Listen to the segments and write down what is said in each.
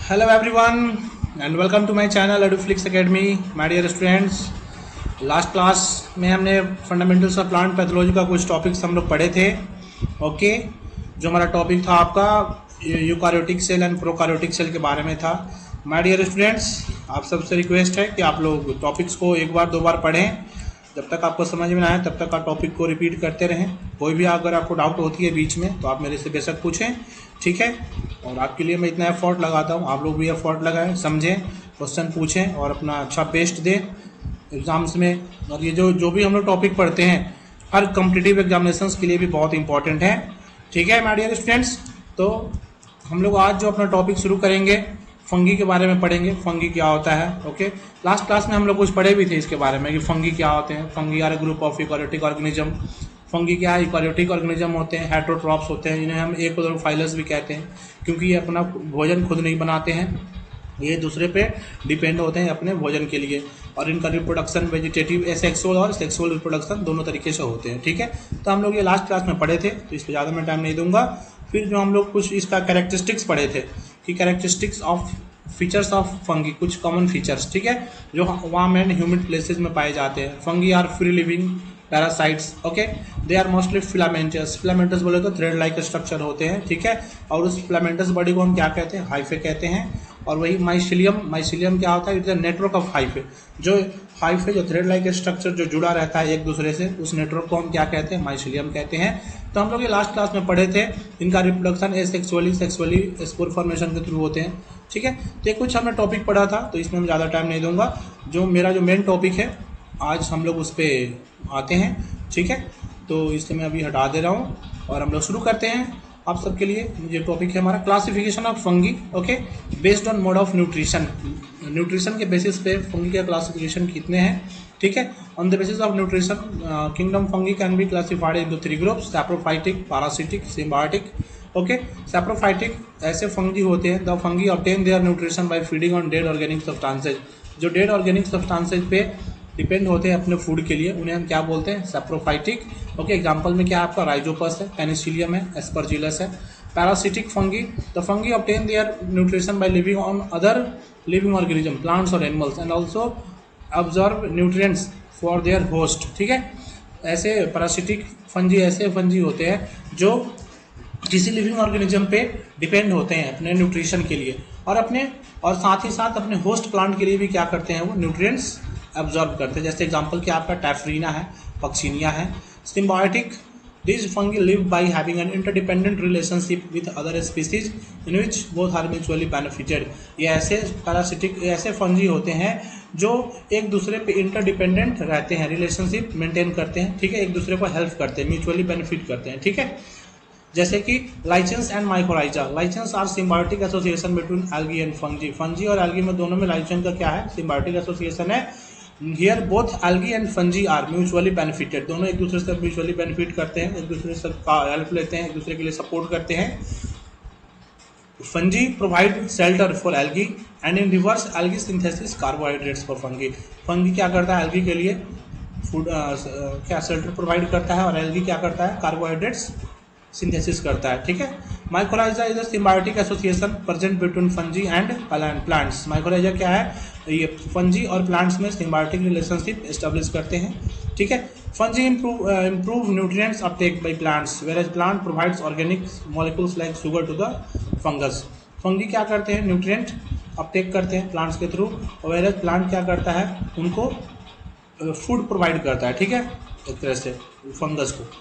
Hello everyone and welcome to my channel EduFlix Academy, my dear students। Last class में हमने fundamentals of plant pathology का कुछ topics हम लोग पढ़े थे। ओके, जो हमारा टॉपिक था आपका यूकारियोटिक सेल एंड प्रोकारियोटिक सेल के बारे में था। माय डियर स्टूडेंट्स, आप सबसे रिक्वेस्ट है कि आप लोग टॉपिक्स को एक बार दो बार पढ़ें, जब तक आपको समझ में ना आए तब तक आप टॉपिक को रिपीट करते रहें। कोई भी अगर आपको डाउट होती है बीच में तो आप मेरे से बेशक पूछें, ठीक है। और आपके लिए मैं इतना एफर्ट लगाता हूँ, आप लोग भी एफर्ट लगाएं, समझें, क्वेश्चन पूछें और अपना अच्छा बेस्ट दें एग्जाम्स में। और ये जो भी हम लोग टॉपिक पढ़ते हैं हर कॉम्पिटिटिव एग्जामिनेशंस के लिए भी बहुत इंपॉर्टेंट है, ठीक है माय डियर स्टूडेंट्स। तो हम लोग आज जो अपना टॉपिक शुरू करेंगे फंगी के बारे में पढ़ेंगे। फंगी क्या होता है, ओके। लास्ट क्लास में हम लोग कुछ पढ़े भी थे इसके बारे में कि फंगी क्या होते हैं। Fungi are group of eukaryotic organism. Fungi क्या है, यूकारियोटिक ऑर्गेनिज्म होते हैं, हेटेरोट्रॉप्स होते हैं, जिन्हें हम एपोडोफाइलस भी कहते हैं, क्योंकि ये अपना भोजन खुद नहीं बनाते हैं, ये दूसरे पे डिपेंड होते हैं अपने भोजन के लिए। और इनका रिप्रोडक्शन वेजिटेटिव एसेक्सुअल और सेक्सुअल रिप्रोडक्शन दोनों तरीके से होते हैं, ठीक है। तो हम लोग ये लास्ट क्लास में पढ़े थे, तो इस पर ज़्यादा मैं टाइम नहीं दूंगा। फिर जो हम लोग कुछ इसका कैरेक्टरिस्टिक्स पढ़े थे कि characteristics of features of fungi, कुछ कॉमन फीचर्स, ठीक है, जो वार्म एंड ह्यूमिड प्लेसेस में पाए जाते हैं। Fungi are free living parasites, okay. They are mostly filamentous. Filamentous बोले तो थ्रेड लाइक स्ट्रक्चर होते हैं, ठीक है। और उस फिलामेंटस बॉडी को हम क्या कहते हैं, हाइफे कहते हैं। और वही माइसिलियम, माइसिलियम क्या होता है, it's a network of hyphae. जो हाइफे जो थ्रेड लाइक स्ट्रक्चर जो जुड़ा रहता है एक दूसरे से, उस नेटवर्क को हम क्या कहते हैं, माइसिलियम कहते हैं। तो हम लोग ये लास्ट क्लास में पढ़े थे, इनका reproduction asexually sexually spore formation के थ्रू होते हैं, ठीक है। तो ये कुछ हमने टॉपिक पढ़ा था, तो इसमें मैं ज़्यादा टाइम नहीं दूंगा। जो मेरा जो मेन टॉपिक है आज हम लोग उस पर आते हैं, ठीक है। तो इसे मैं अभी हटा दे रहा हूँ और हम लोग शुरू करते हैं आप सबके लिए। ये टॉपिक है हमारा classification of fungi, okay, based on mode of nutrition. Nutrition के बेसिस पे फंगी का क्लासिफिकेशन कितने हैं, ठीक है। On the basis of nutrition kingdom fungi can be classified into 3 groups, saprophytic, parasitic, symbiotic, okay. Saprophytic ऐसे फंगी होते हैं, the fungi obtain their nutrition by feeding on dead organic substances. जो dead organic substances पे depend होते हैं अपने food के लिए, उन्हें हम क्या बोलते हैं, सैप्रोफाइटिक, ओके। एग्जांपल में क्या है आपका, राइजोपस है, पेनिसिलियम है, एस्परजिलस है। Parasitic fungi, the fungi obtain their nutrition by living on other living organism, plants और animals, and also observe nutrients for their host, ठीक है। ऐसे पैरासिटिक फंजी ऐसे फंजी होते हैं जो किसी लिविंग ऑर्गेनिज्म पे डिपेंड होते हैं अपने न्यूट्रिशन के लिए, और साथ ही साथ अपने होस्ट प्लांट के लिए भी क्या करते हैं, वो न्यूट्रिएंट्स एब्जॉर्ब करते हैं। जैसे एग्जांपल क्या आपका टैफरीना है, पक्सीनिया है। Symbiotic, this fungi live by having an interdependent relationship with other species in which both are mutually benefited. ये ऐसे पैरासिटिक ऐसे फंगी होते हैं जो एक दूसरे पे इंटरडिपेंडेंट रहते हैं, रिलेशनशिप मेंटेन करते हैं, ठीक है, एक दूसरे को हेल्प करते हैं, म्यूचुअली बेनिफिट करते हैं, ठीक है। जैसे कि lichens and mycorrhiza. Lichens are symbiotic association between algae and fungi. Fungi और एल्गी में दोनों में लाइचेंस का क्या है, सिम्बायोटिक एसोसिएशन है। Here both algae and fungi are mutually benefited. दोनों एक दूसरे से म्यूचुअली बेनिफिट करते हैं, एक दूसरे से हेल्प लेते हैं, एक दूसरे के लिए सपोर्ट करते हैं। Fungi provide shelter for algae and in reverse algae synthesis carbohydrates for fungi. Fungi क्या करता है, एल्गी के लिए फूड क्या शेल्टर प्रोवाइड करता है, और एल्गी क्या करता है, कार्बोहाइड्रेट्स सिंथेसिस करता है, ठीक है। Mycorrhiza is a symbiotic association present between fungi and plants. Mycorrhiza क्या है, ये फंजी और प्लांट्स में सिम्बायोटिक रिलेशनशिप एस्टेब्लिश करते हैं, ठीक है। Fungi improve nutrients uptake by plants whereas plant provides organic molecules like sugar to the fungus। Fungi क्या करते हैं, न्यूट्रिएंट अपटेक करते हैं प्लांट्स के थ्रू, और whereas प्लांट क्या करता है, उनको फूड प्रोवाइड करता है, ठीक है, एक तरह से फंगस को।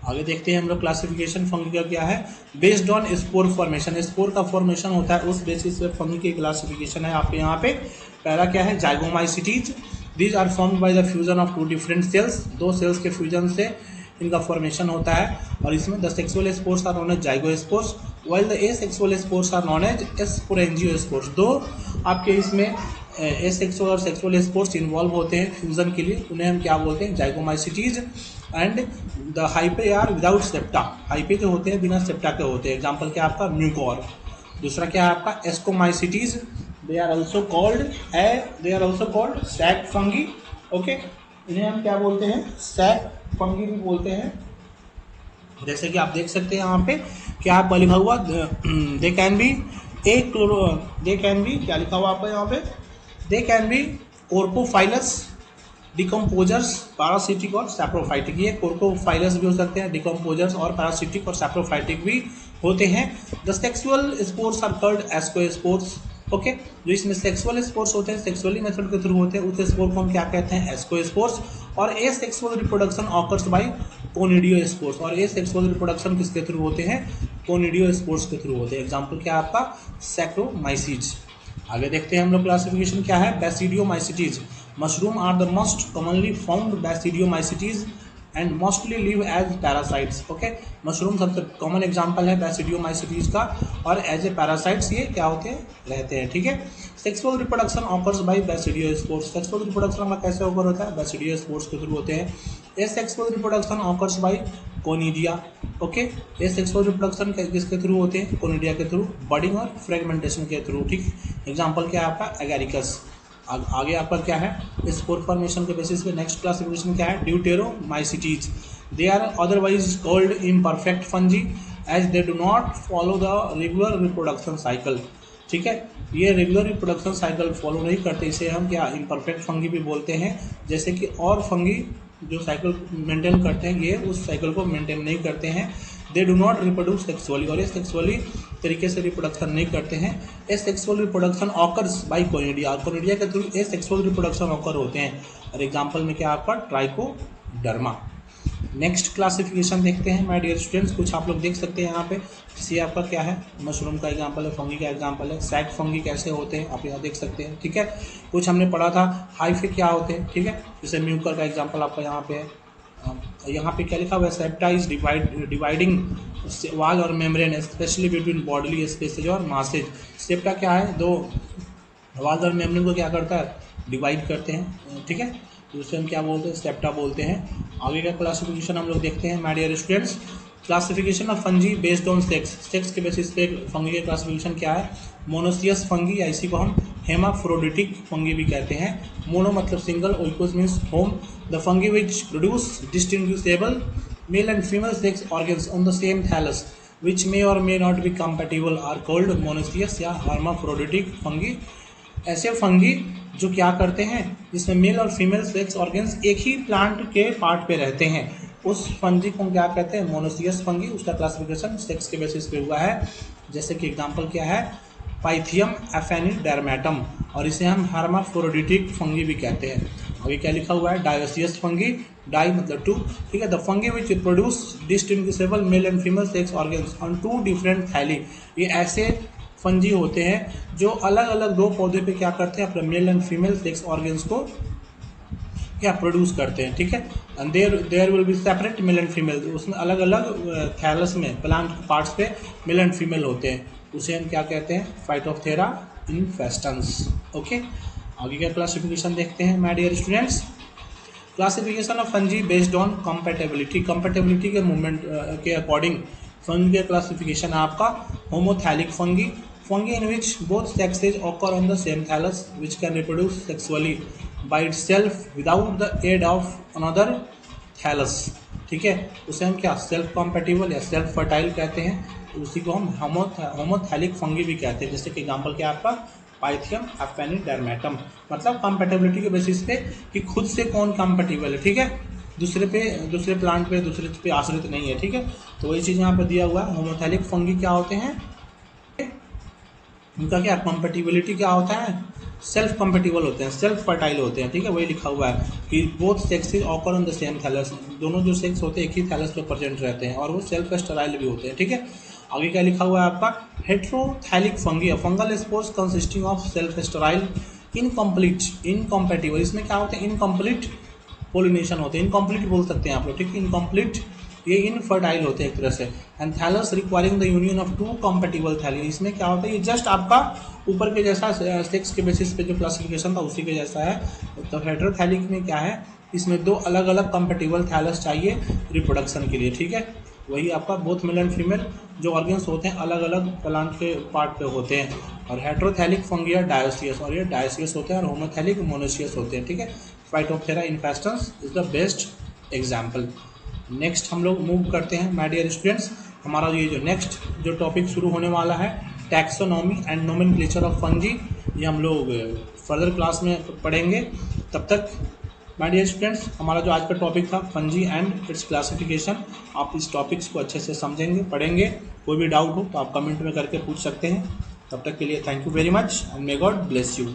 आगे देखते हैं हम लोग क्लासिफिकेशन फंगी का क्या है, based on spore formation. Spore का फॉर्मेशन होता है, उस बेसिस पे फंगी की क्लासिफिकेशन है आपके यहाँ पे। पहला क्या है, zygomycetes. These are formed by the fusion of 2 different cells. 2 cells के फ्यूजन से इनका फॉर्मेशन होता है, और इसमें the sexual spores are known as zygospores while the asexual spores are known as sporangiospores. दो आपके इसमें एसेक्सुअल और सेक्सुअल स्पोर्स इन्वॉल्व होते हैं फ्यूजन के लिए, उन्हें हम क्या बोलते हैं, zygomycetes. And the hyphae are without septa. Hyphae जो होते हैं बिना सेप्टा के होते हैं, एग्जाम्पल क्या है आपका, म्यूकोर। दूसरा क्या है आपका, ascomycetes. They are also called sac fungi, okay. इन्हें हम क्या बोलते हैं, सैक फंगी भी बोलते हैं। जैसे कि आप देख सकते हैं यहाँ पे क्या आपका लिखा हुआ, they can be a chloro, they can be, क्या लिखा हुआ आपका यहाँ पे, they can be coprophilous, decomposers, parasitic और सैप्रोफाइटिक। ये कोर्कोफाइलस भी हो सकते हैं, डिकम्पोजर्स और पैरासिटिक और सैप्रोफाइटिक भी होते हैं। The sexual spores are called ascospores. Okay, जो इसमें सेक्सुअल स्पोर्स होते हैं, सेक्सुअली मेथड के थ्रू होते हैं, उस स्पोर को हम क्या कहते हैं, एस्कोस्पोर्स। और asexual reproduction occurs by conidiospores, और ए सेक्सुअल रिप्रोडक्शन किसके थ्रू होते हैं, कोनिडियोस्पोर्स के थ्रू होते हैं। एग्जाम्पल क्या है आपका, सैक्रोमाइसीज। आगे देखते हैं हम लोग क्लासिफिकेशन क्या है, basidiomycetes. Mushroom are the most commonly found basidiomycetes and mostly live as parasites. Okay, mushroom सबसे कॉमन एग्जांपल है बैसिडियोमाइसिटीज का, और एज ए पैरासाइट्स ये क्या होते हैं, रहते हैं। ठीक है, sexual reproduction occurs by basidiospores. Sexual reproduction हमारा कैसे ऑकर होता है, बैसिडियोस्पोर्स के थ्रू होते हैं। Asexual reproduction occurs by conidia. Okay, ये सेक्सुअल रिप्रोडक्शन किसके थ्रू होते हैं, कोनिडिया के थ्रू, बडिंग और फ्रेगमेंटेशन के थ्रू। ठीक, एग्जाम्पल क्या है आपका, एगैरिकस। आगे आपका क्या है, स्पोर फॉर्मेशन के बेसिस पे नेक्स्ट क्लासिफिकेशन क्या है, deuteromycetes. They are otherwise called imperfect fungi as they do not follow the regular reproduction cycle. ठीक है, ये रेगुलर रिप्रोडक्शन साइकिल फॉलो नहीं करते, इसे हम क्या इम्परफेक्ट फंगी भी बोलते हैं। जैसे कि और फंगी जो साइकिल मेंटेन करते हैं, ये उस साइकिल को मेंटेन नहीं करते हैं। दे डू नॉट रिप्रोड्यूस सेक्सुअली, और ये सेक्सुअली तरीके से रिप्रोडक्शन नहीं करते हैं। Asexual reproduction occurs by conidia, और कोनिडिया के through a sexual reproduction occur होते हैं। और एग्जाम्पल में क्या आपका, ट्राइकोडर्मा। नेक्स्ट क्लासिफिकेशन देखते हैं माय डियर स्टूडेंट्स, कुछ आप लोग देख सकते हैं यहाँ पे। ये आपका क्या है, मशरूम का एग्जांपल है, फंगी का एग्जांपल है। सैक फंगी कैसे होते हैं आप यहाँ देख सकते हैं। ठीक है, कुछ हमने पढ़ा था हाइफे क्या होते हैं। ठीक है, जैसे म्यूकर का एग्जांपल आपका यहाँ पे है। यहाँ पे क्या लिखा हुआ है, सेप्टा इज डिवाइडिंग वाल और membrane specially between bodily spaces और मासेज। सेप्टा क्या है, दो वाल और मेम्ब्रेन को क्या करता है, डिवाइड करते हैं। ठीक है, तो उसे हम क्या बोलते हैं, सेप्टा बोलते हैं। आगे का क्लासिफिकेशन हम लोग देखते हैं my dear students. Classification of fungi based on sex, sex के बेसिस पे फंगी का क्लासिफिकेशन क्या है, मोनोसियस फंगी, या इसी को हम हेमाफ्रोडिटिक फंगी भी कहते हैं। मोनो मतलब single, oikos means home. The fungi which produce distinguishable male and female sex organs on the same thallus which may और may not be compatible are called monoecious या हेमाफ्रोडिटिक फंगी। ऐसे fungi जो क्या करते हैं, जिसमें mail और female sex organs एक ही प्लांट के पार्ट पे रहते हैं, उस फंगी को क्या कहते हैं, मोनोसियस फंगी। उसका क्लासिफिकेशन सेक्स के बेसिस पे हुआ है। जैसे कि एग्जांपल क्या है, पाइथियम एफेनिडर्मेटम, और इसे हम हेर्माफ्रोडिटिक फंगी भी कहते हैं। आगे क्या लिखा हुआ है, डायोसियस फंगी, डाई मतलब टू। ठीक है, the fungi which produce distinguishable male and female sex organs on two different thalli. ये ऐसे फंजी होते हैं जो अलग अलग दो पौधे पे क्या करते हैं, अपने male and female sex organs को क्या प्रोड्यूस करते हैं। ठीक है, and there will be separate male and female, उसमें अलग अलग थैलस में प्लांट पार्ट्स पे मेल एंड फीमेल होते हैं। उसे हम क्या कहते हैं, फाइटोप्थेरा इन्फेस्टेंस। ओके, आगे का क्लासिफिकेशन देखते हैं my dear students. Classification of fungi based on compatibility, compatibility के मूवमेंट के अकॉर्डिंग फंगी का क्लासिफिकेशन आपका homothallic fungi, fungi in which both sexes occur on the same thallus which can reproduce sexually by itself without the aid of another thallus. ठीक है, उसे हम क्या self compatible या सेल्फ फर्टाइल कहते हैं। उसी को हम होमोथैलिक फंगी भी कहते हैं। जैसे कि एग्जांपल क्या आपका, पाइथियम एफेनिडर्मेटम, मतलब कंपेटेबिलिटी के बेसिस पे कि खुद से कौन कंपेटिबल है। ठीक है, दूसरे प्लांट पे दूसरे पे आश्रित नहीं है। ठीक है, तो वही चीज़ यहाँ पे दिया हुआ है। होमोथैलिक फंगी क्या होते हैं, उनका क्या कंपेटिबिलिटी क्या होता है, सेल्फ कंपेटिबल होते हैं, सेल्फ फर्टाइल होते हैं। ठीक है, वही लिखा हुआ है कि both sexes occur on the same thallus, दोनों जो सेक्स होते हैं एक ही थैलस पे प्रेजेंट रहते हैं, और वो सेल्फ स्टेराइल भी होते हैं। ठीक है, आगे क्या लिखा हुआ है आपका, heterothallic fungi, fungal spores consisting of self sterile incomplete incompatible. इसमें क्या होते हैं, इनकम्प्लीट पोलिनेशन होते हैं, इनकम्प्लीट बोल सकते हैं आप लोग। ठीक है, इनकम्प्लीट, ये इनफर्टाइल होते हैं एक तरह से। And thallus requiring the union of two compatible thalli, इसमें क्या होता है, ये जस्ट आपका ऊपर के जैसा सेक्स के बेसिस पे जो क्लासिफिकेशन था उसी के जैसा है। तो हेट्रोथैलिक में क्या है, इसमें दो अलग अलग कंपेटिबल थैलस चाहिए रिप्रोडक्शन के लिए। ठीक है, वही आपका बोथ मेल एंड फीमेल जो ऑर्गन्स होते हैं अलग अलग प्लांट के पार्ट पे होते हैं। और हेट्रोथैलिक फंगी डायोसियस, और ये डायोसियस होते हैं, और होमोथैलिक मोनोसियस होते हैं। ठीक है, Phytophthora infestans is the best example. Next हम लोग मूव करते हैं माय डियर स्टूडेंट्स। हमारा ये जो नेक्स्ट जो टॉपिक शुरू होने वाला है taxonomy and nomenclature of fungi, ये हम लोग फर्दर क्लास में पढ़ेंगे। तब तक माय डियर स्टूडेंट्स, हमारा जो आज का टॉपिक था फंजी एंड इट्स क्लासिफिकेशन, आप इस टॉपिक्स को अच्छे से समझेंगे, पढ़ेंगे। कोई भी डाउट हो तो आप कमेंट में करके पूछ सकते हैं। तब तक के लिए thank you very much and may God bless you.